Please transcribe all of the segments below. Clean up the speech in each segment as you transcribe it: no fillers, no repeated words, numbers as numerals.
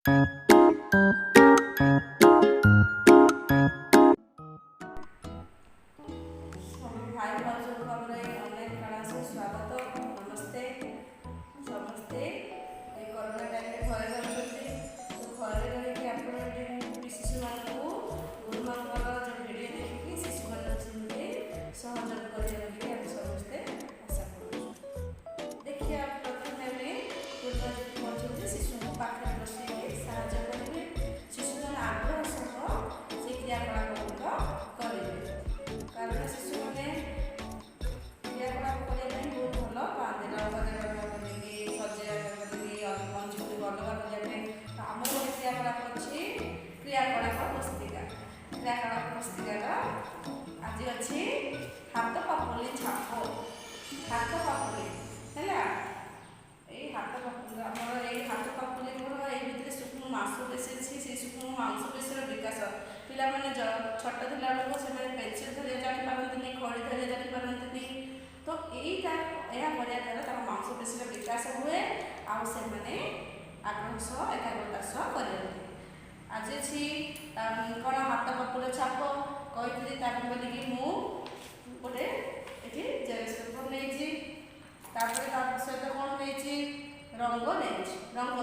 भाई भाउजों को हमारे ऑनलाइन क्लास में स्वागत। नमस्ते समस्ते। ये कोरोना टाइम में घरे रहते तो घरे रही आप शिशु मान गुरु मानकर जो भिडियो देखिए शिशु मान सहयोग कर समस्ते आशा कर। देखिए आप प्रथम गुरुमा शिशु पाखे बसैक साहय करेंगे। शिशु मैंने आग्रह सह से क्रियाकलाप करेंगे कारण शिशु मैंने क्रियाकलाप करने बहुत भल पाते सजाइवा मंच को अलग करने। तो आम गोटे क्रियाकलाप अच्छी क्रियाकलाप पुस्तिका। क्रियाकलाप पुस्तिकार आज अच्छी हाथ पापुली छाप। हाथ पापुली है हाथ पापुली आमर ये हाथ पापुली गुण ये सूक्ष्म मांसपेशी अच्छी से सूक्ष्म मांसपेशी विकास पिला मैंने छोट थिला बेलू से पेंसिल धरिया जापारती खड़ी धरिया जापारती। तो यह कराया द्वारा मांसपेशी विकास हुए आउ से आग्रह सह एकाग्रता सह करते। आज अच्छी कौन हाथ पापुली छाप कही बोलिकी मुझे गोटे ये जेरक्स पेपर नहीं सहित कौन नहीं रंग नहीं रंग।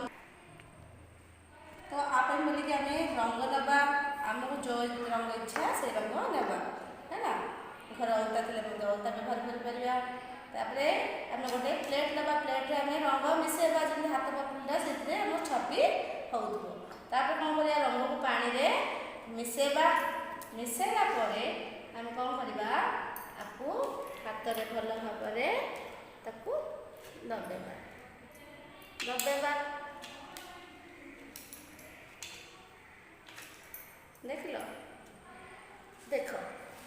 तो आप बोलिकी आम रंग नवा आमको जो रंग इच्छा से रंग नवा है घर अलता थे अलता व्यवहार कर। आम गोटे प्लेट नवा प्लेट आम रंग मिसेबा जमी हाथ पापुलीटा से आम छवि हो कौन कर रंग को पानी में मिसेबा मिसेला आम कौन करवा आपको हाथ में भल भाव दबेबा दबेबा देख लो देख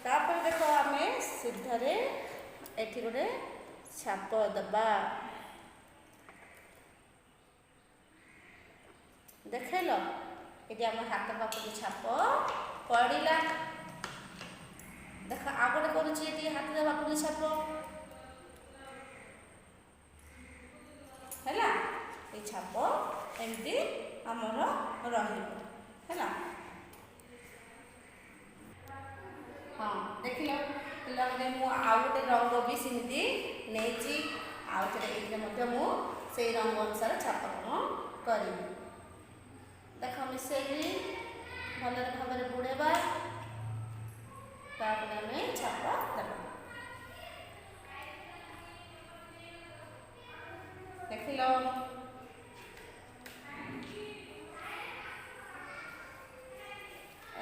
तापर देख आम सीधारे एठी गोटे छाप दबा देखेल ये आम हाथ पापुली छाप पड़ा। देख आ गए करुच्ची हाथ पापुली छाप है ये छाप एमती आमर रहा। हाँ देख लो पिला आउ गोटे रंग भी सेमती नहीं आउ थे मुझे रंग अनुसार छापकरण करी। देख मिसेगी भल भाव बुड़ेबा तापर छाप देवा देख लो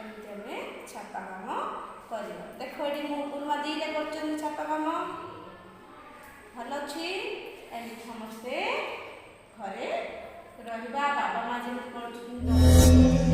एमती छापा काम कर। देख ये गुरुमा दीटा कर छापा काम भल अच्छी एमती समस्ते घरे रहा बाबा माँ जमी कर